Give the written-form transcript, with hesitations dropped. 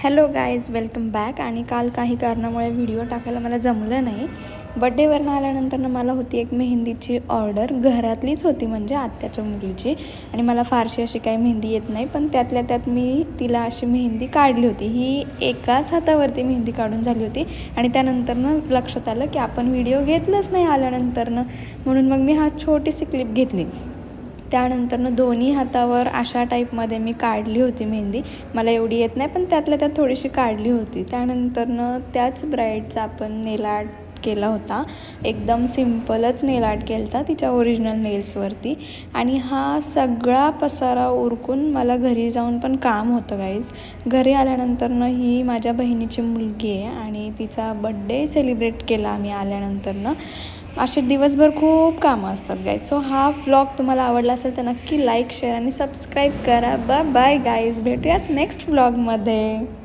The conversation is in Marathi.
Hello guys, welcome back. आणि काल काही कारणामुळे व्हिडिओ टाकायला मला जमलं नाही. बड्डेवरनं आल्यानंतर मला होती एक मेहंदीची ऑर्डर, घरातलीच होती म्हणजे आत्याच्या मुलीची. आणि मला फारशी अशी काही मेहंदी येत नाही, पण त्यातल्या त्यात मी तिला अशी मेहंदी काढली होती. ही एकाच हातावरती मेहंदी काढून झाली होती. आणि त्यानंतरनं लक्षात आलं की आपण व्हिडिओ घेतलंच नाही आल्यानंतरनं, म्हणून मग मी छोटीशी क्लिप घेतली. त्यानंतरनं दोन्ही हातावर अशा टाईपमध्ये मी काढली होती मेहंदी. मला एवढी येत नाही, पण त्यातल्या त्यात थोडीशी काढली होती. त्यानंतरनं त्याच ब्राईडचा आपण नेल आर्ट केला होता. एकदम सिम्पलच नेल आर्ट केला होता तिच्या ओरिजिनल नेल्सवरती. आणि हा सगळा पसारा उरकून मला घरी जाऊन पण काम होतं गाईज. घरी आल्यानंतरनं ही माझ्या बहिणीची मुलगी आहे आणि तिचा बड्डे सेलिब्रेट केला आम्ही आल्यानंतरनं. असे दिवसभर खूप कामं असतात गाईज. सो हा व्लॉग तुम्हाला आवडला असेल तर नक्की लाईक, शेअर आणि सबस्क्राईब करा. बाय गाईज, भेटूयात नेक्स्ट व्लॉगमध्ये.